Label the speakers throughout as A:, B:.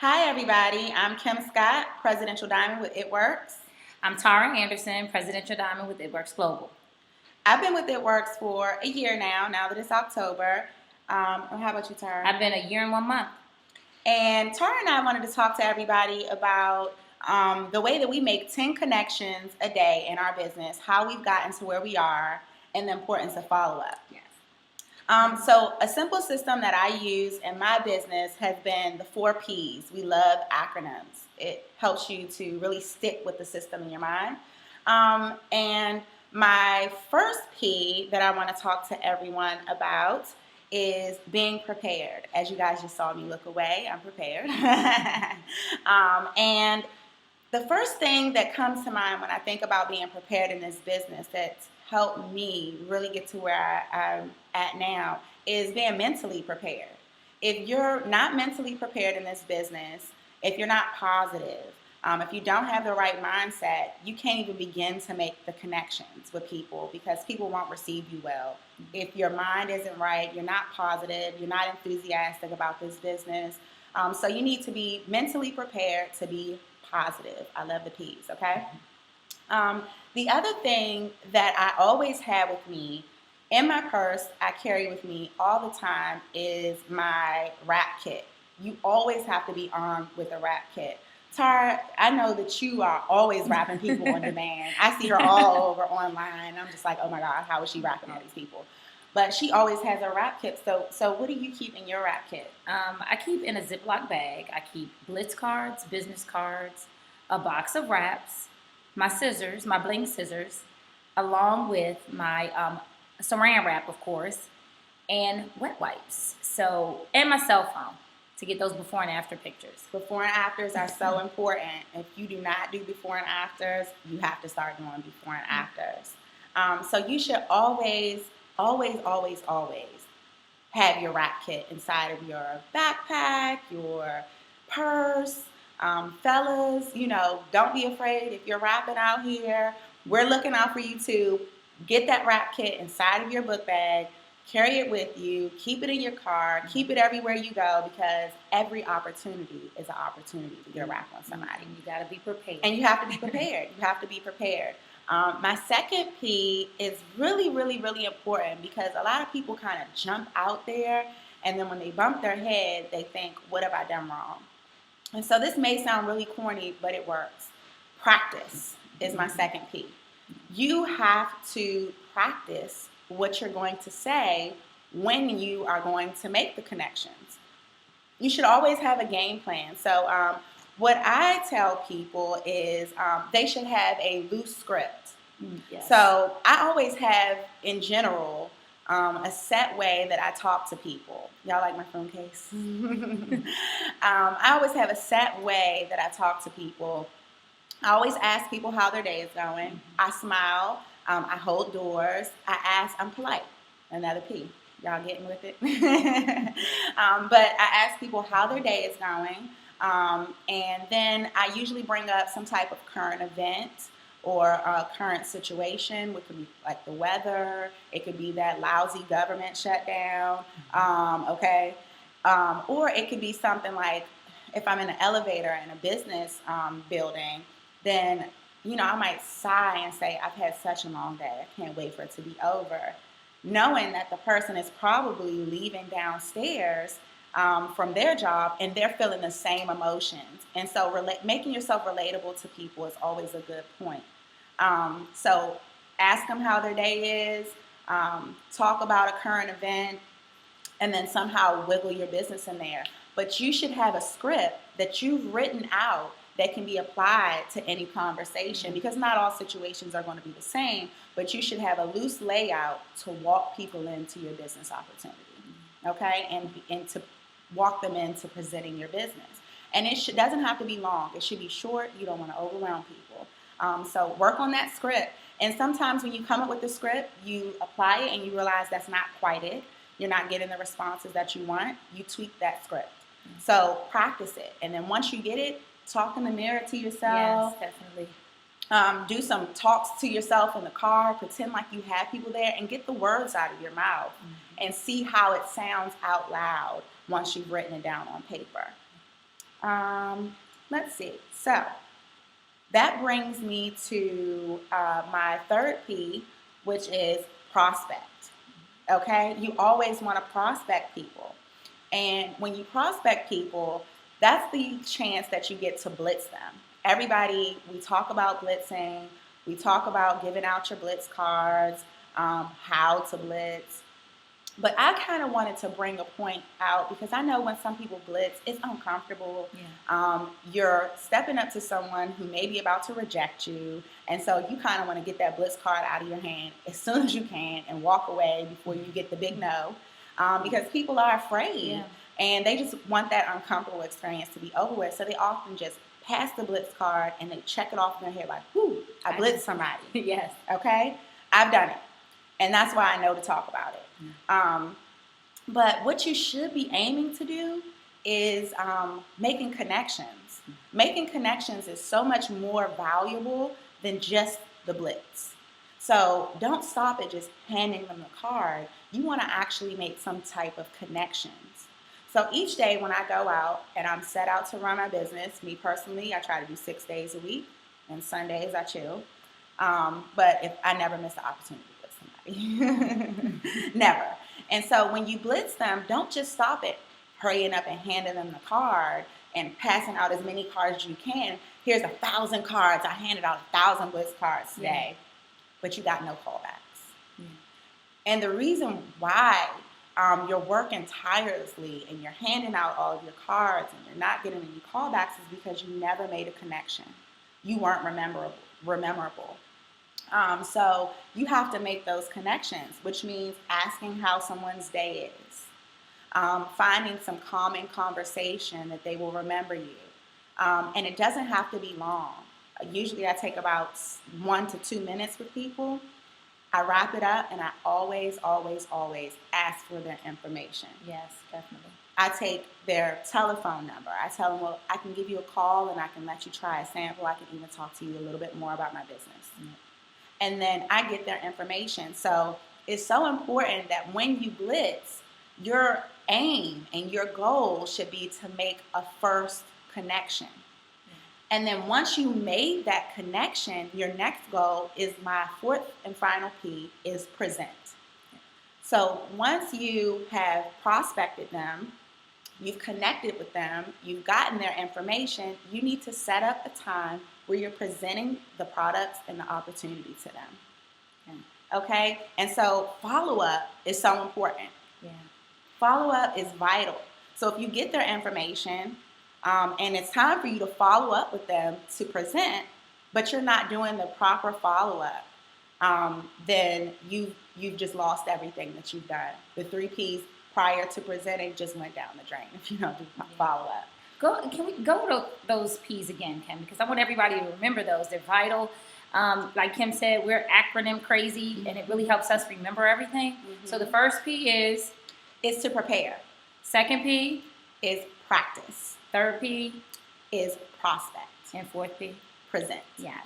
A: Hi, everybody. I'm Kim Scott, Presidential Diamond with It Works.
B: I'm Tara Anderson, Presidential Diamond with It Works Global.
A: I've been with It Works for a year now that it's October. How about you, Tara?
B: I've been a year and 1 month.
A: And Tara and I wanted to talk to everybody about the way that we make 10 connections a day in our business, how we've gotten to where we are, and the importance of follow-up.
B: Yes.
A: So a simple system that I use in my business has been the 4 Ps. We love acronyms. It helps you to really stick with the system in your mind. And my first P that I want to talk to everyone about is being prepared. As you guys just saw me look away, I'm prepared. And the first thing that comes to mind when I think about being prepared in this business that's helped me really get to where I'm at now is being mentally prepared. If you're not mentally prepared in this business, if you're not positive, if you don't have the right mindset, you can't even begin to make the connections with people because people won't receive you well. If your mind isn't right, you're not positive, you're not enthusiastic about this business. So you need to be mentally prepared to be positive. I love the P's, okay? The other thing that I always have with me in my purse, I carry with me all the time, is my wrap kit. You always have to be armed with a wrap kit. Tara, I know that you are always wrapping people on demand. I see her all over online. I'm just like, oh my God, how is she wrapping all these people? But she always has a wrap kit. So what do you keep in your wrap kit?
B: I keep in a Ziploc bag. I keep Blitz cards, business cards, a box of wraps, my scissors, my bling scissors, along with my saran wrap, of course, and wet wipes. And my cell phone to get those before and after pictures.
A: Before and afters are so important. If you do not do before and afters, you have to start doing before and afters. So you should always have your wrap kit inside of your backpack, your purse. Fellas, don't be afraid if you're wrapping out here. We're looking out for you too. Get that wrap kit inside of your book bag. Carry it with you. Keep it in your car. Keep it everywhere you go because every opportunity is an opportunity to get a wrap on somebody.
B: And you got to be prepared.
A: And you have to be prepared. You have to be prepared. My second P is really, really, really important because a lot of people kind of jump out there and then when they bump their head, they think, what have I done wrong? And so this may sound really corny, but it works. Practice is my second P. You have to practice what you're going to say when you are going to make the connections. You should always have a game plan. So what I tell people is they should have a loose script.
B: Yes.
A: So I always have, in general, a set way that I talk to people. Y'all like my phone case? I always have a set way that I talk to people. I always ask people how their day is going. I smile. I hold doors. I ask. I'm polite. Another P. Y'all getting with it? But I ask people how their day is going. And then I usually bring up some type of current event or a current situation, which could be like the weather. It could be that lousy government shutdown, okay? Or it could be something like if I'm in an elevator in a business building, then, I might sigh and say, I've had such a long day. I can't wait for it to be over. Knowing that the person is probably leaving downstairs from their job and they're feeling the same emotions. And so making yourself relatable to people is always a good point. So ask them how their day is, talk about a current event, and then somehow wiggle your business in there. But you should have a script that you've written out that can be applied to any conversation because not all situations are going to be the same, but you should have a loose layout to walk people into your business opportunity, okay, and to walk them into presenting your business. And it doesn't have to be long. It should be short. You don't want to overwhelm people. So work on that script. And sometimes when you come up with the script, you apply it and you realize that's not quite it. You're not getting the responses that you want. You tweak that script. So practice it. And then once you get it, talk in the mirror to yourself.
B: Yes, definitely.
A: Do some talks to yourself in the car. Pretend like you have people there and get the words out of your mouth and see how it sounds out loud once you've written it down on paper. Let's see. So that brings me to my third P, which is prospect. Okay? You always want to prospect people. And when you prospect people, that's the chance that you get to blitz them. Everybody, we talk about blitzing, we talk about giving out your blitz cards, how to blitz. But I kind of wanted to bring a point out because I know when some people blitz, it's uncomfortable.
B: Yeah.
A: You're stepping up to someone who may be about to reject you. And so you kind of want to get that blitz card out of your hand as soon as you can and walk away before you get the big no. Because people are afraid.
B: Yeah.
A: And they just want that uncomfortable experience to be over with. So they often just pass the blitz card and they check it off in their head like, whoo, I blitzed somebody.
B: Yes.
A: Okay? I've done it. And that's why I know to talk about it. But what you should be aiming to do is making connections. Making connections is so much more valuable than just the blitz. So don't stop at just handing them the card. You want to actually make some type of connections. So each day when I go out and I'm set out to run my business, me personally, I try to do 6 days a week, and Sundays I chill. But if I never miss the opportunity. Never. And so when you blitz them, don't just stop at hurrying up and handing them the card and passing out as many cards as you can. Here's 1,000 cards. I handed out 1,000 blitz cards today, but you got no callbacks. Yeah. And the reason why you're working tirelessly and you're handing out all of your cards and you're not getting any callbacks is because you never made a connection. You weren't rememberable. So you have to make those connections, which means asking how someone's day is, finding some calming conversation that they will remember you. And it doesn't have to be long. Usually I take about 1 to 2 minutes with people. I wrap it up and I always ask for their information.
B: Yes, definitely.
A: I take their telephone number. I tell them, well, I can give you a call and I can let you try a sample. I can even talk to you a little bit more about my business. Mm-hmm. And then I get their information. So it's so important that when you blitz, your aim and your goal should be to make a first connection. And then once you made that connection, your next goal is my fourth and final P is present. So once you have prospected them, you've connected with them, you've gotten their information, you need to set up a time where you're presenting the products and the opportunity to them. Okay? And so follow-up is so important.
B: Yeah.
A: Follow-up is vital. So if you get their information and it's time for you to follow up with them to present, but you're not doing the proper follow-up, then you've just lost everything that you've done. The 3 Ps prior to presenting just went down the drain if you don't do follow-up.
B: Can we go to those P's again, Kim? Because I want everybody to remember those. They're vital. Like Kim said, we're acronym crazy, and it really helps us remember everything. Mm-hmm. So the first P is
A: to prepare.
B: Second P
A: is practice.
B: Third P
A: is prospect.
B: And fourth P?
A: Present.
B: Yes.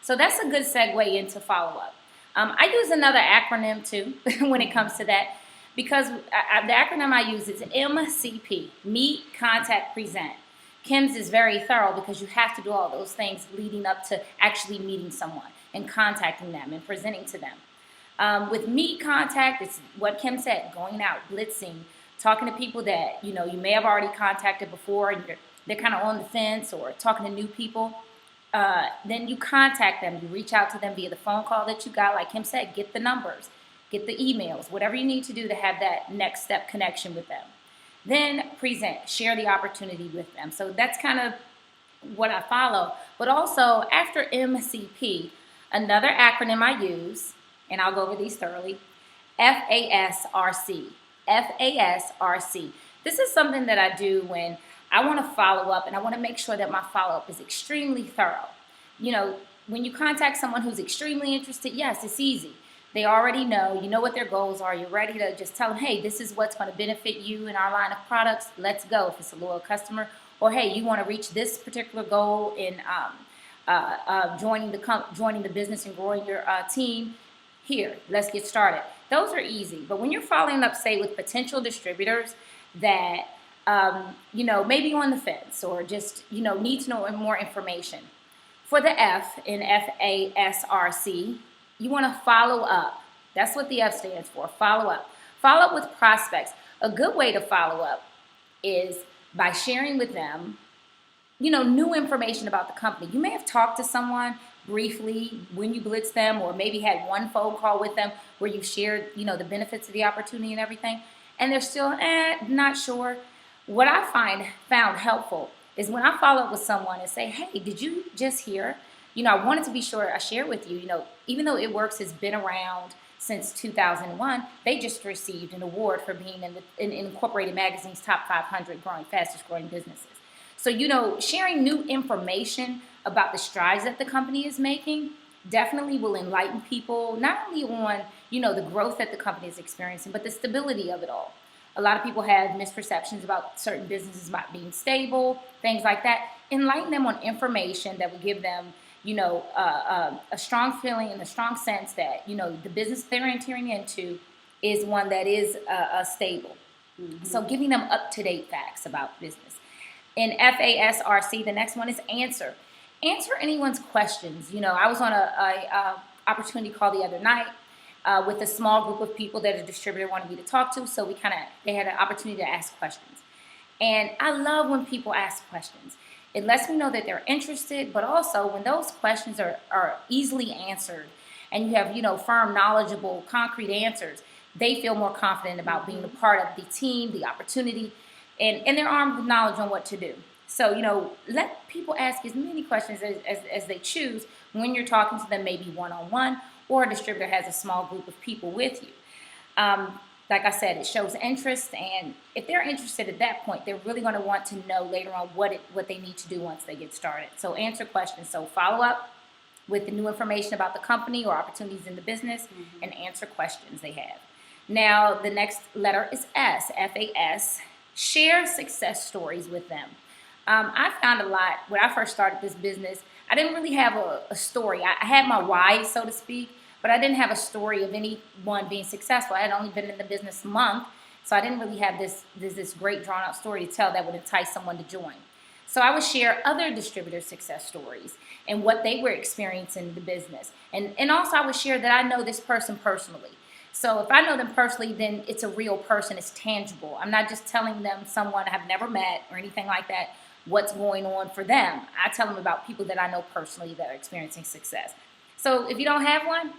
B: So that's a good segue into follow-up. I use another acronym, too, when it comes to that. Because the acronym I use is MCP, Meet, Contact, Present. Kim's is very thorough because you have to do all those things leading up to actually meeting someone and contacting them and presenting to them. With Meet, Contact, it's what Kim said, going out, blitzing, talking to people that you may have already contacted before and they're kind of on the fence, or talking to new people. Then you contact them, you reach out to them via the phone call that you got, like Kim said, get the numbers. Get the emails, whatever you need to do to have that next step connection with them. Then present, share the opportunity with them. So that's kind of what I follow. But also after MCP, another acronym I use, and I'll go over these thoroughly, FAS SRC. FAS SRC. This is something that I do when I want to follow up and I want to make sure that my follow-up is extremely thorough. When you contact someone who's extremely interested, yes, it's easy. They already know, you know what their goals are. You're ready to just tell them, hey, this is what's going to benefit you in our line of products. Let's go if it's a loyal customer. Or, hey, you want to reach this particular goal in joining the business and growing your team. Here, let's get started. Those are easy. But when you're following up, say, with potential distributors that maybe on the fence or just, need to know more information. For the F in FASRC, you want to follow up. That's what the F stands for, follow up. Follow up with prospects. A good way to follow up is by sharing with them, new information about the company. You may have talked to someone briefly when you blitz them, or maybe had one phone call with them where you shared, the benefits of the opportunity and everything, and they're still not sure. What I found helpful is when I follow up with someone and say, hey, did you just hear? I wanted to be sure I share with you, even though It Works has been around since 2001, they just received an award for being in Incorporated Magazine's top 500 fastest growing businesses. So, sharing new information about the strides that the company is making definitely will enlighten people, not only on, the growth that the company is experiencing, but the stability of it all. A lot of people have misperceptions about certain businesses not being stable, things like that. Enlighten them on information that will give them, a strong feeling and a strong sense that, the business they're entering into is one that is stable. Mm-hmm. So giving them up-to-date facts about business. In FASRC, the next one is answer. Answer anyone's questions. I was on a opportunity call the other night with a small group of people that a distributor wanted me to talk to. So they had an opportunity to ask questions. And I love when people ask questions. It lets me know that they're interested, but also when those questions are easily answered and you have, firm, knowledgeable, concrete answers, they feel more confident about being a part of the team, the opportunity, and they're armed with knowledge on what to do. So, let people ask as many questions as they choose when you're talking to them, maybe one-on-one, or a distributor has a small group of people with you. Like I said, it shows interest, and if they're interested at that point, they're really going to want to know later on what they need to do once they get started. So answer questions. So follow up with the new information about the company or opportunities in the business, and answer questions they have. Now, the next letter is S, FAS. Share success stories with them. I found a lot when I first started this business. I didn't really have a story. I had my why, so to speak, but I didn't have a story of anyone being successful. I had only been in the business a month, so I didn't really have this great drawn out story to tell that would entice someone to join. So I would share other distributor success stories and what they were experiencing in the business. And also I would share that I know this person personally. So if I know them personally, then it's a real person, it's tangible. I'm not just telling them someone I've never met or anything like that, what's going on for them. I tell them about people that I know personally that are experiencing success. So if you don't have one,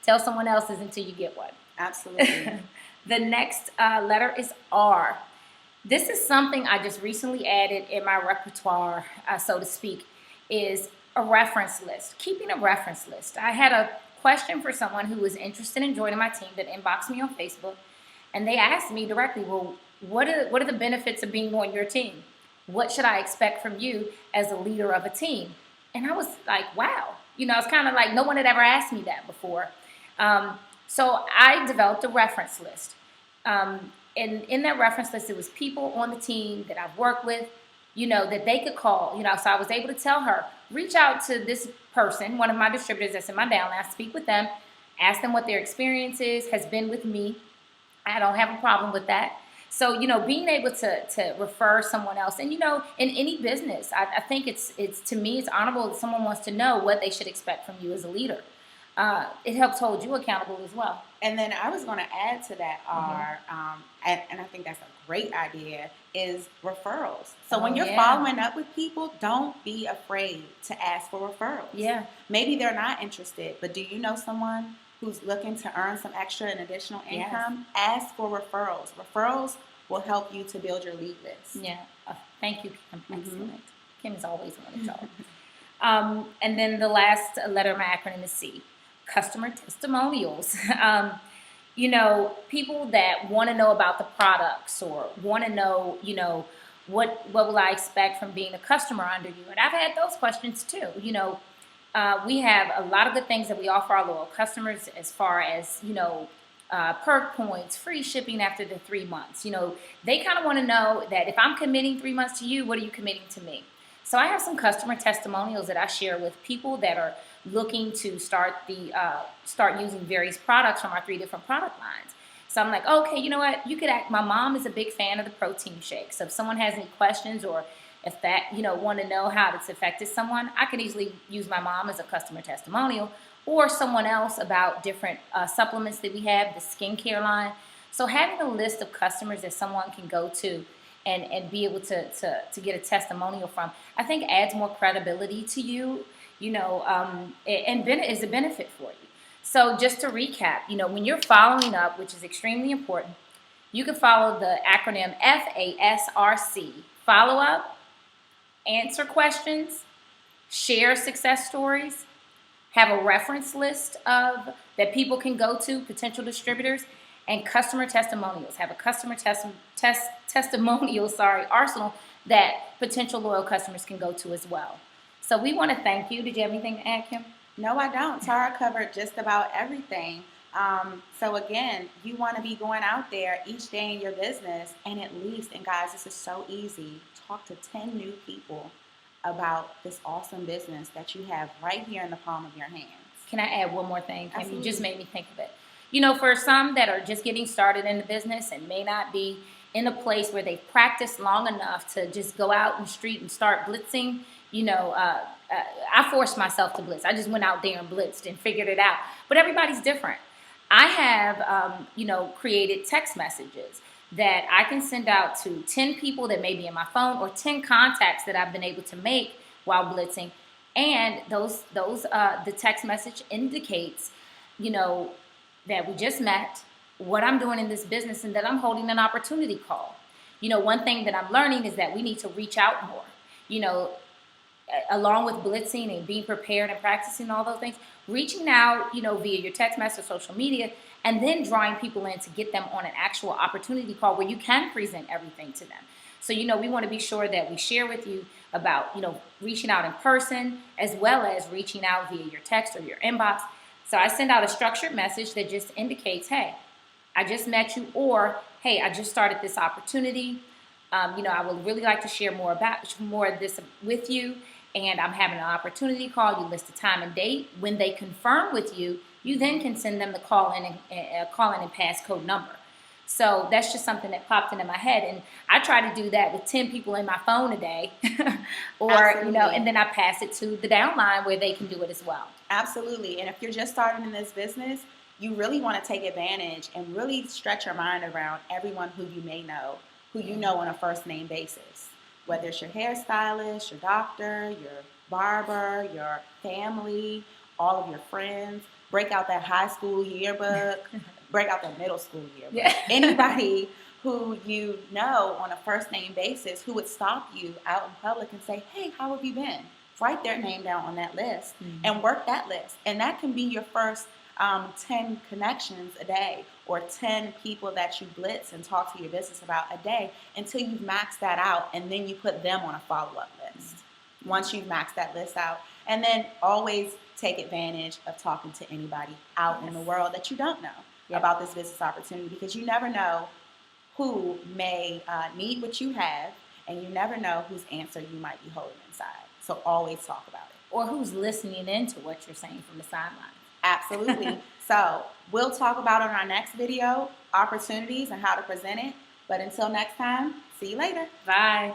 B: tell someone else's until you get one.
A: Absolutely.
B: The next letter is R. This is something I just recently added in my repertoire, so to speak, is a reference list. Keeping a reference list. I had a question for someone who was interested in joining my team that inboxed me on Facebook, and they asked me directly, well, what are the benefits of being on your team? What should I expect from you as a leader of a team? And I was like, wow. It's kind of like no one had ever asked me that before. So I developed a reference list. And in that reference list, it was people on the team that I've worked with, that they could call. So I was able to tell her, reach out to this person, one of my distributors that's in my downline, speak with them, ask them what their experience has been with me. I don't have a problem with that. So, being able to refer someone else, and, in any business, I think it's to me, it's honorable that someone wants to know what they should expect from you as a leader. It helps hold you accountable as well.
A: And then I was going to add to that, R, and I think that's a great idea, is referrals. So when you're following up with people, don't be afraid to ask for referrals.
B: Yeah.
A: Maybe they're not interested, but do you know someone who's looking to earn some extra and additional income? Yes. Ask for referrals. Referrals will help you to build your lead list.
B: Yeah. Thank you, Kim. Excellent. Kim is always on the talk. And then the last letter of my acronym is C. Customer testimonials. People that want to know about the products or want to know, what will I expect from being a customer under you? And I've had those questions too. We have a lot of good things that we offer our loyal customers as far as, perk points, free shipping after the 3 months. They kind of want to know that if I'm committing 3 months to you, what are you committing to me? So I have some customer testimonials that I share with people that are looking to start using various products from our 3 different product lines. So I'm like, okay, you know what? You could act. My mom is a big fan of the protein shake. So if someone has any questions or if that, want to know how it's affected someone, I could easily use my mom as a customer testimonial or someone else about different supplements that we have, the skincare line. So having a list of customers that someone can go to and be able to get a testimonial from, I think adds more credibility to you, and is a benefit for you. So just to recap, when you're following up, which is extremely important, you can follow the acronym FASRC. Follow up, answer questions, share success stories, have a reference list of that people can go to, potential distributors, and customer testimonials. Have a customer testimonial arsenal that potential loyal customers can go to as well. So we want to thank you. Did you have anything to add, Kim?
A: No, I don't. Tara covered just about everything. So again, you want to be going out there each day in your business and at least, and guys, this is so easy, talk to 10 new people about this awesome business that you have right here in the palm of your hands.
B: Can I add one more thing, Kim?
A: Absolutely.
B: You just made me think of it. For some that are just getting started in the business and may not be in a place where they've practiced long enough to just go out in the street and start blitzing, I forced myself to blitz. I just went out there and blitzed and figured it out. But everybody's different. I have, created text messages that I can send out to 10 people that may be in my phone or 10 contacts that I've been able to make while blitzing. And the text message indicates, that we just met, what I'm doing in this business, and that I'm holding an opportunity call. One thing that I'm learning is that we need to reach out more. Along with blitzing and being prepared and practicing all those things, reaching out, via your text message, social media, and then drawing people in to get them on an actual opportunity call where you can present everything to them. So, we want to be sure that we share with you about, reaching out in person as well as reaching out via your text or your inbox. So I send out a structured message that just indicates, hey, I just met you, or hey, I just started this opportunity. I would really like to share more of this with you. And I'm having an opportunity call. You list the time and date. When they confirm with you, you then can send them the call in and passcode number. So that's just something that popped into my head. And I try to do that with 10 people in my phone a day. Or,
A: Absolutely.
B: And then I pass it to the downline where they can do it as well.
A: Absolutely. And if you're just starting in this business, you really want to take advantage and really stretch your mind around everyone who you may know, who you know on a first name basis. Whether it's your hairstylist, your doctor, your barber, your family, all of your friends, break out that high school yearbook, break out that middle school yearbook.
B: Yeah.
A: Anybody who you know on a first name basis who would stop you out in public and say, hey, how have you been? Write their name down on that list and work that list. And that can be your first 10 connections a day or 10 people that you blitz and talk to your business about a day until you've maxed that out, and then you put them on a follow-up list once you've maxed that list out. And then always take advantage of talking to anybody out in the world that you don't know about this business opportunity, because you never know who may need what you have, and you never know whose answer you might be holding inside. So always talk about it.
B: Or who's listening into what you're saying from the sidelines.
A: Absolutely. So we'll talk about in our next video opportunities and how to present it. But until next time, see you later.
B: Bye.